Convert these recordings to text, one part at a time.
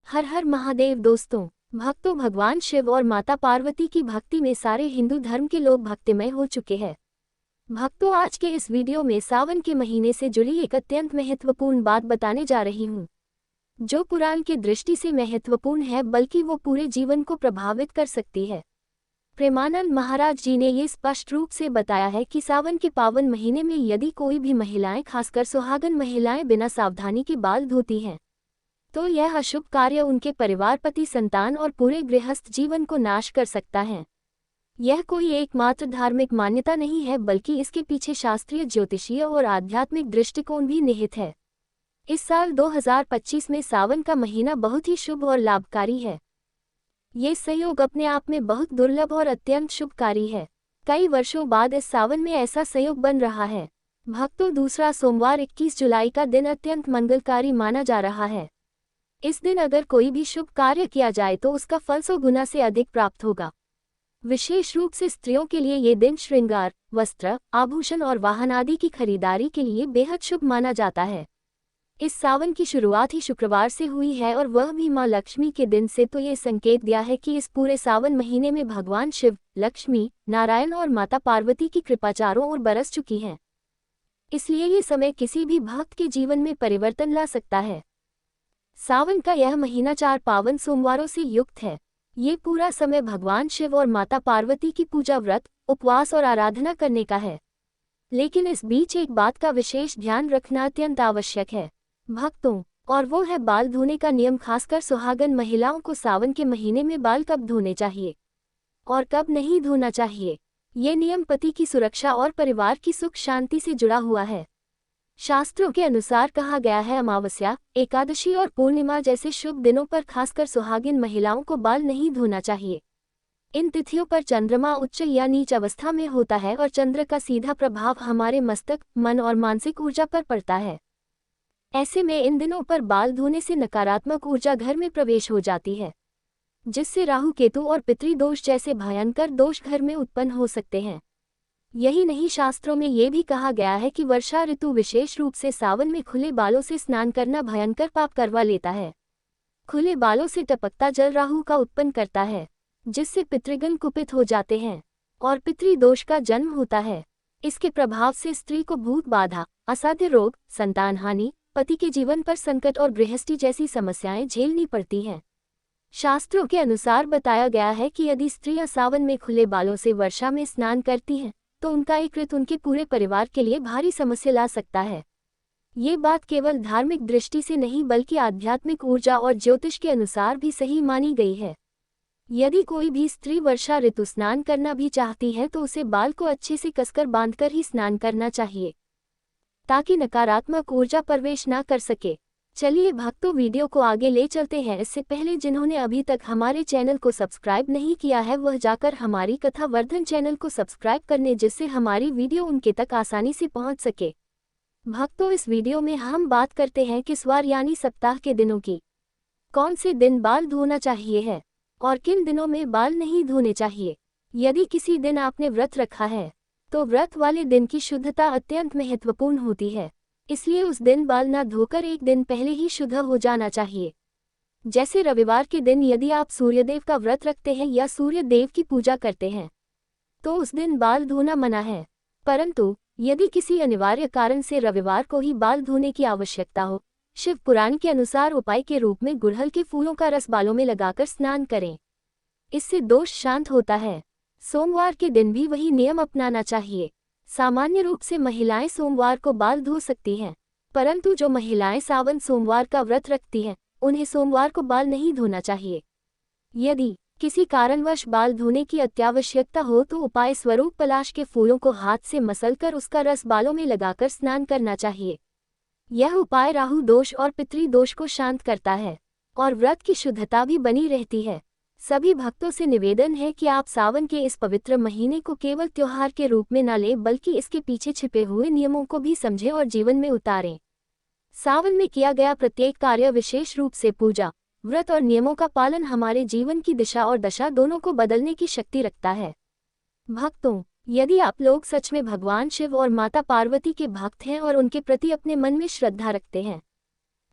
हर हर महादेव दोस्तों, भक्तों भगवान शिव और माता पार्वती की भक्ति में सारे हिंदू धर्म के लोग भक्तिमय हो चुके हैं। भक्तों, आज के इस वीडियो में सावन के महीने से जुड़ी एक अत्यंत महत्वपूर्ण बात बताने जा रही हूँ, जो पुराण की दृष्टि से महत्वपूर्ण है बल्कि वो पूरे जीवन को प्रभावित कर सकती है। प्रेमानंद महाराज जी ने ये स्पष्ट रूप से बताया है कि सावन के पावन महीने में यदि कोई भी महिलाएं, खासकर सुहागन महिलाएं, बिना सावधानी के बाल धोती हैं तो यह अशुभ कार्य उनके परिवार, पति, संतान और पूरे गृहस्थ जीवन को नाश कर सकता है। यह कोई एकमात्र धार्मिक मान्यता नहीं है बल्कि इसके पीछे शास्त्रीय, ज्योतिषीय और आध्यात्मिक दृष्टिकोण भी निहित है। इस साल 2025 में सावन का महीना बहुत ही शुभ और लाभकारी है। ये संयोग अपने आप में बहुत दुर्लभ और अत्यंत शुभकारी है। कई वर्षों बाद इस सावन में ऐसा संयोग बन रहा है। भक्तों, दूसरा सोमवार 21 जुलाई का दिन अत्यंत मंगलकारी माना जा रहा है। इस दिन अगर कोई भी शुभ कार्य किया जाए तो उसका फल 100 गुना से अधिक प्राप्त होगा। विशेष रूप से स्त्रियों के लिए ये दिन श्रृंगार, वस्त्र, आभूषण और वाहन आदि की खरीदारी के लिए बेहद शुभ माना जाता है। इस सावन की शुरुआत ही शुक्रवार से हुई है और वह भी मां लक्ष्मी के दिन से, तो ये संकेत दिया है कि इस पूरे सावन महीने में भगवान शिव, लक्ष्मी, नारायण और माता पार्वती की कृपा चारों ओर बरस चुकी है। इसलिए ये समय किसी भी भक्त के जीवन में परिवर्तन ला सकता है। सावन का यह महीना 4 पावन सोमवारों से युक्त है। ये पूरा समय भगवान शिव और माता पार्वती की पूजा, व्रत, उपवास और आराधना करने का है। लेकिन इस बीच एक बात का विशेष ध्यान रखना अत्यंत आवश्यक है भक्तों, और वो है बाल धोने का नियम। खासकर सुहागन महिलाओं को सावन के महीने में बाल कब धोने चाहिए और कब नहीं धोना चाहिए, ये नियम पति की सुरक्षा और परिवार की सुख शांति से जुड़ा हुआ है। शास्त्रों के अनुसार कहा गया है, अमावस्या, एकादशी और पूर्णिमा जैसे शुभ दिनों पर खासकर सुहागिन महिलाओं को बाल नहीं धोना चाहिए। इन तिथियों पर चंद्रमा उच्च या नीच अवस्था में होता है और चंद्र का सीधा प्रभाव हमारे मस्तक, मन और मानसिक ऊर्जा पर पड़ता है। ऐसे में इन दिनों पर बाल धोने से नकारात्मक ऊर्जा घर में प्रवेश हो जाती है, जिससे राहु, केतु और पितृदोष जैसे भयंकर दोष घर में उत्पन्न हो सकते हैं। यही नहीं, शास्त्रों में ये भी कहा गया है कि वर्षा ऋतु, विशेष रूप से सावन में खुले बालों से स्नान करना भयंकर पाप करवा लेता है। खुले बालों से टपकता जल राहु का उत्पन्न करता है, जिससे पितृगण कुपित हो जाते हैं और पितृदोष का जन्म होता है। इसके प्रभाव से स्त्री को भूत बाधा, असाध्य रोग, संतान हानि, पति के जीवन पर संकट और गृहस्थी जैसी समस्याएं झेलनी पड़ती हैं। शास्त्रों के अनुसार बताया गया है कि यदि स्त्रियां सावन में खुले बालों से वर्षा में स्नान करती हैं तो उनका एक कृत उनके पूरे परिवार के लिए भारी समस्या ला सकता है। ये बात केवल धार्मिक दृष्टि से नहीं बल्कि आध्यात्मिक ऊर्जा और ज्योतिष के अनुसार भी सही मानी गई है। यदि कोई भी स्त्री वर्षा ऋतु स्नान करना भी चाहती है तो उसे बाल को अच्छे से कसकर बांधकर ही स्नान करना चाहिए, ताकि नकारात्मक ऊर्जा प्रवेश न कर सके। चलिए भक्तों, वीडियो को आगे ले चलते हैं। इससे पहले जिन्होंने अभी तक हमारे चैनल को सब्सक्राइब नहीं किया है वह जाकर हमारी कथा वर्धन चैनल को सब्सक्राइब करने, जिससे हमारी वीडियो उनके तक आसानी से पहुंच सके। भक्तों, इस वीडियो में हम बात करते हैं कि इस वार यानी सप्ताह के दिनों की कौन से दिन बाल धोना चाहिए है और किन दिनों में बाल नहीं धोने चाहिए। यदि किसी दिन आपने व्रत रखा है तो व्रत वाले दिन की शुद्धता अत्यंत महत्वपूर्ण होती है, इसलिए उस दिन बाल न धोकर एक दिन पहले ही शुद्ध हो जाना चाहिए। जैसे रविवार के दिन यदि आप सूर्यदेव का व्रत रखते हैं या सूर्य देव की पूजा करते हैं तो उस दिन बाल धोना मना है। परंतु यदि किसी अनिवार्य कारण से रविवार को ही बाल धोने की आवश्यकता हो, शिव पुराण के अनुसार उपाय के रूप में गुड़हल के फूलों का रस बालों में लगाकर स्नान करें। इससे दोष शांत होता है। सोमवार के दिन भी वही नियम अपनाना चाहिए। सामान्य रूप से महिलाएं सोमवार को बाल धो सकती हैं, परंतु जो महिलाएं सावन सोमवार का व्रत रखती हैं उन्हें सोमवार को बाल नहीं धोना चाहिए। यदि किसी कारणवश बाल धोने की अत्यावश्यकता हो तो उपाय स्वरूप पलाश के फूलों को हाथ से मसलकर उसका रस बालों में लगाकर स्नान करना चाहिए। यह उपाय राहु दोष और पितृदोष को शांत करता है और व्रत की शुद्धता भी बनी रहती है। सभी भक्तों से निवेदन है कि आप सावन के इस पवित्र महीने को केवल त्योहार के रूप में न लें बल्कि इसके पीछे छिपे हुए नियमों को भी समझें और जीवन में उतारें। सावन में किया गया प्रत्येक कार्य, विशेष रूप से पूजा, व्रत और नियमों का पालन हमारे जीवन की दिशा और दशा दोनों को बदलने की शक्ति रखता है। भक्तों, यदि आप लोग सच में भगवान शिव और माता पार्वती के भक्त हैं और उनके प्रति अपने मन में श्रद्धा रखते हैं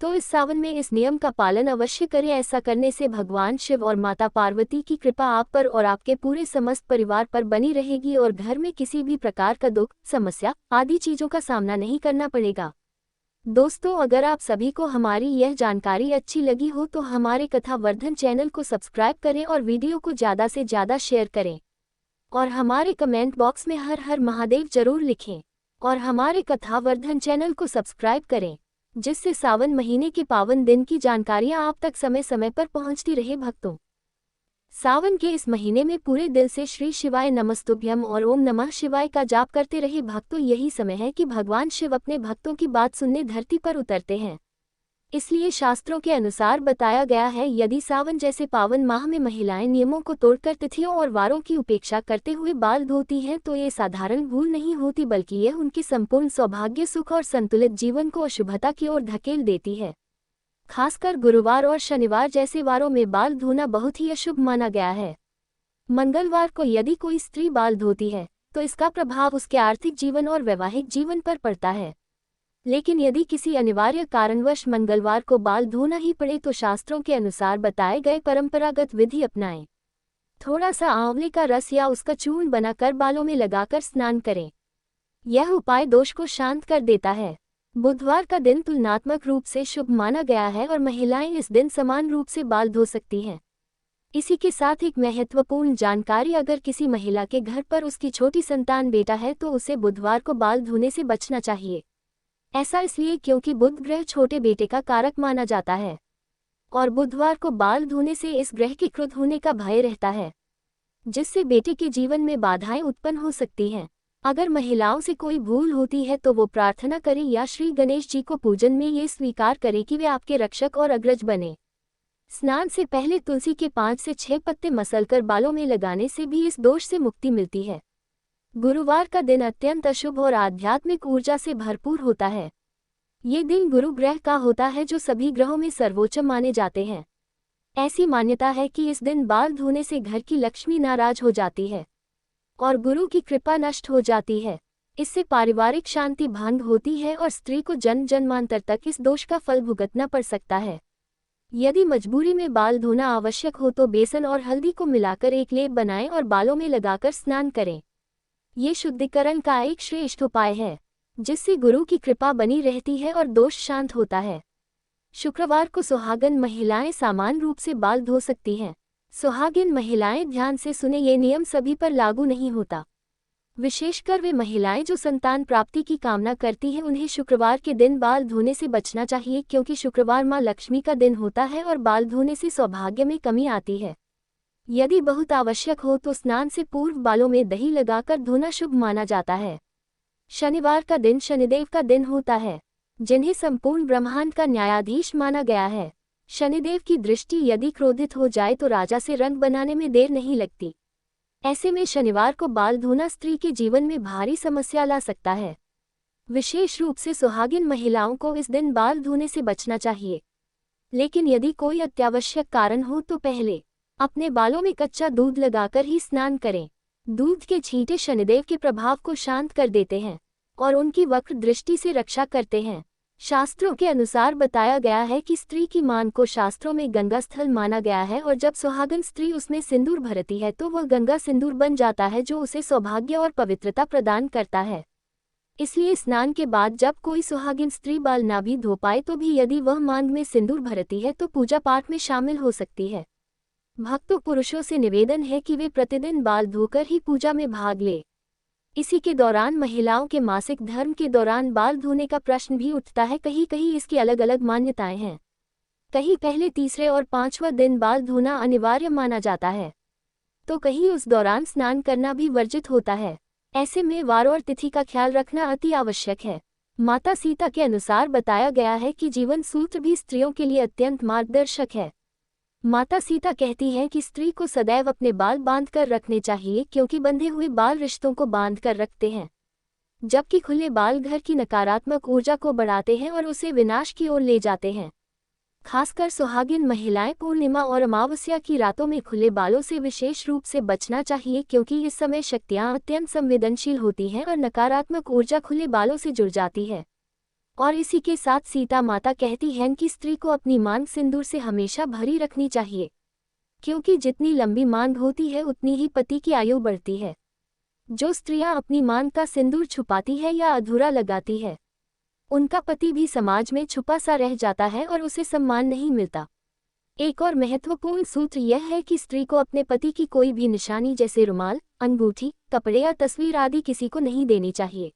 तो इस सावन में इस नियम का पालन अवश्य करें। ऐसा करने से भगवान शिव और माता पार्वती की कृपा आप पर और आपके पूरे समस्त परिवार पर बनी रहेगी और घर में किसी भी प्रकार का दुख, समस्या आदि चीजों का सामना नहीं करना पड़ेगा। दोस्तों, अगर आप सभी को हमारी यह जानकारी अच्छी लगी हो तो हमारे कथा वर्धन चैनल को सब्सक्राइब करें और वीडियो को ज़्यादा से ज़्यादा शेयर करें और हमारे कमेंट बॉक्स में हर हर महादेव जरूर लिखें और हमारे कथा वर्धन चैनल को सब्सक्राइब करें, जिससे सावन महीने के पावन दिन की जानकारियां आप तक समय समय पर पहुंचती रहे। भक्तों, सावन के इस महीने में पूरे दिल से श्री शिवाय नमस्तुभ्यम और ओम नमः शिवाय का जाप करते रहे। भक्तों, यही समय है कि भगवान शिव अपने भक्तों की बात सुनने धरती पर उतरते हैं। इसलिए शास्त्रों के अनुसार बताया गया है, यदि सावन जैसे पावन माह में महिलाएं नियमों को तोड़कर तिथियों और वारों की उपेक्षा करते हुए बाल धोती हैं तो ये साधारण भूल नहीं होती, बल्कि यह उनकी संपूर्ण सौभाग्य, सुख और संतुलित जीवन को अशुभता की ओर धकेल देती है। खासकर गुरुवार और शनिवार जैसे वारों में बाल धोना बहुत ही अशुभ माना गया है। मंगलवार को यदि कोई स्त्री बाल धोती है तो इसका प्रभाव उसके आर्थिक जीवन और वैवाहिक जीवन पर पड़ता है। लेकिन यदि किसी अनिवार्य कारणवश मंगलवार को बाल धोना ही पड़े तो शास्त्रों के अनुसार बताए गए परंपरागत विधि अपनाएं। थोड़ा सा आंवले का रस या उसका चूर्ण बनाकर बालों में लगाकर स्नान करें। यह उपाय दोष को शांत कर देता है। बुधवार का दिन तुलनात्मक रूप से शुभ माना गया है और महिलाएं इस दिन समान रूप से बाल धो सकती हैं। इसी के साथ एक महत्वपूर्ण जानकारी, अगर किसी महिला के घर पर उसकी छोटी संतान बेटा है तो उसे बुधवार को बाल धोने से बचना चाहिए। ऐसा इसलिए क्योंकि बुध ग्रह छोटे बेटे का कारक माना जाता है और बुधवार को बाल धोने से इस ग्रह के क्रुद्ध होने का भय रहता है, जिससे बेटे के जीवन में बाधाएं उत्पन्न हो सकती हैं। अगर महिलाओं से कोई भूल होती है तो वो प्रार्थना करें या श्री गणेश जी को पूजन में ये स्वीकार करें कि वे आपके रक्षक और अग्रज बने। स्नान से पहले तुलसी के 5 से 6 पत्ते मसलकर बालों में लगाने से भी इस दोष से मुक्ति मिलती है। गुरुवार का दिन अत्यंत अशुभ और आध्यात्मिक ऊर्जा से भरपूर होता है। ये दिन गुरु ग्रह का होता है जो सभी ग्रहों में सर्वोच्च माने जाते हैं। ऐसी मान्यता है कि इस दिन बाल धोने से घर की लक्ष्मी नाराज हो जाती है और गुरु की कृपा नष्ट हो जाती है। इससे पारिवारिक शांति भंग होती है और स्त्री को जन्म जन्मांतर तक इस दोष का फल भुगतना पड़ सकता है। यदि मजबूरी में बाल धोना आवश्यक हो तो बेसन और हल्दी को मिलाकर एक लेप बनाएं और बालों में लगाकर स्नान करें। ये शुद्धिकरण का एक श्रेष्ठ उपाय है, जिससे गुरु की कृपा बनी रहती है और दोष शांत होता है। शुक्रवार को सुहागन महिलाएं सामान्य रूप से बाल धो सकती हैं। सुहागिन महिलाएं ध्यान से सुने, ये नियम सभी पर लागू नहीं होता। विशेषकर वे महिलाएं जो संतान प्राप्ति की कामना करती हैं, उन्हें शुक्रवार के दिन बाल धोने से बचना चाहिए, क्योंकि शुक्रवार मां लक्ष्मी का दिन होता है और बाल धोने से सौभाग्य में कमी आती है। यदि बहुत आवश्यक हो तो स्नान से पूर्व बालों में दही लगाकर धोना शुभ माना जाता है। शनिवार का दिन शनिदेव का दिन होता है, जिन्हें संपूर्ण ब्रह्मांड का न्यायाधीश माना गया है। शनिदेव की दृष्टि यदि क्रोधित हो जाए तो राजा से रंग बनाने में देर नहीं लगती। ऐसे में शनिवार को बाल धोना स्त्री के जीवन में भारी समस्या ला सकता है। विशेष रूप से सुहागिन महिलाओं को इस दिन बाल धोने से बचना चाहिए। लेकिन यदि कोई अत्यावश्यक कारण हो तो पहले अपने बालों में कच्चा दूध लगाकर ही स्नान करें। दूध के छींटे शनिदेव के प्रभाव को शांत कर देते हैं और उनकी वक्र दृष्टि से रक्षा करते हैं। शास्त्रों के अनुसार बताया गया है कि स्त्री की मान को शास्त्रों में गंगा स्थल माना गया है और जब सुहागन स्त्री उसमें सिंदूर भरती है तो वह गंगा सिंदूर बन जाता है, जो उसे सौभाग्य और पवित्रता प्रदान करता है। इसलिए स्नान के बाद जब कोई सुहागिन स्त्री बाल ना भी धो पाए तो भी यदि वह मांग में सिंदूर भरती है तो पूजा पाठ में शामिल हो सकती है। भक्तों, पुरुषों से निवेदन है कि वे प्रतिदिन बाल धोकर ही पूजा में भाग ले। इसी के दौरान महिलाओं के मासिक धर्म के दौरान बाल धोने का प्रश्न भी उठता है। कहीं कहीं इसकी अलग अलग मान्यताएं हैं। कहीं पहले, तीसरे और 5वां दिन बाल धोना अनिवार्य माना जाता है, तो कहीं उस दौरान स्नान करना भी वर्जित होता है। ऐसे में वार और तिथि का ख्याल रखना अति आवश्यक है। माता सीता के अनुसार बताया गया है कि जीवन सूत्र भी स्त्रियों के लिए अत्यंत मार्गदर्शक है। माता सीता कहती हैं कि स्त्री को सदैव अपने बाल बांध कर रखने चाहिए, क्योंकि बंधे हुए बाल रिश्तों को बांध कर रखते हैं, जबकि खुले बाल घर की नकारात्मक ऊर्जा को बढ़ाते हैं और उसे विनाश की ओर ले जाते हैं। खासकर सुहागिन महिलाएं पूर्णिमा और अमावस्या की रातों में खुले बालों से विशेष रूप से बचना चाहिए, क्योंकि इस समय शक्तियां अत्यंत संवेदनशील होती हैं और नकारात्मक ऊर्जा खुले बालों से जुड़ जाती है। और इसी के साथ सीता माता कहती हैं कि स्त्री को अपनी मांग सिंदूर से हमेशा भरी रखनी चाहिए, क्योंकि जितनी लंबी मांग होती है उतनी ही पति की आयु बढ़ती है। जो स्त्रियां अपनी मांग का सिंदूर छुपाती है या अधूरा लगाती है, उनका पति भी समाज में छुपा सा रह जाता है और उसे सम्मान नहीं मिलता। एक और महत्वपूर्ण सूत्र यह है कि स्त्री को अपने पति की कोई भी निशानी जैसे रुमाल, अंगूठी, कपड़े या तस्वीर आदि किसी को नहीं देनी चाहिए।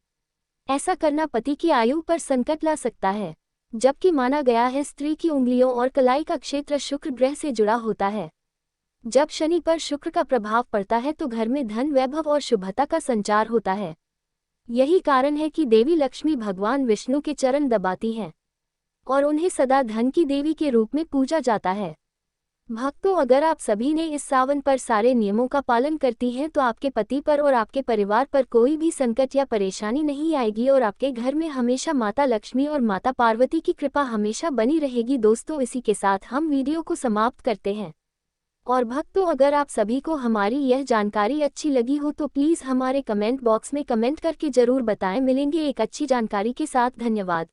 ऐसा करना पति की आयु पर संकट ला सकता है, जबकि माना गया है स्त्री की उंगलियों और कलाई का क्षेत्र शुक्र ग्रह से जुड़ा होता है। जब शनि पर शुक्र का प्रभाव पड़ता है तो घर में धन, वैभव और शुभता का संचार होता है। यही कारण है कि देवी लक्ष्मी भगवान विष्णु के चरण दबाती हैं और उन्हें सदा धन की देवी के रूप में पूजा जाता है। भक्तों, अगर आप सभी ने इस सावन पर सारे नियमों का पालन करती हैं तो आपके पति पर और आपके परिवार पर कोई भी संकट या परेशानी नहीं आएगी और आपके घर में हमेशा माता लक्ष्मी और माता पार्वती की कृपा हमेशा बनी रहेगी। दोस्तों, इसी के साथ हम वीडियो को समाप्त करते हैं। और भक्तों, अगर आप सभी को हमारी यह जानकारी अच्छी लगी हो तो प्लीज़ हमारे कमेंट बॉक्स में कमेंट करके ज़रूर बताएं। मिलेंगे एक अच्छी जानकारी के साथ। धन्यवाद।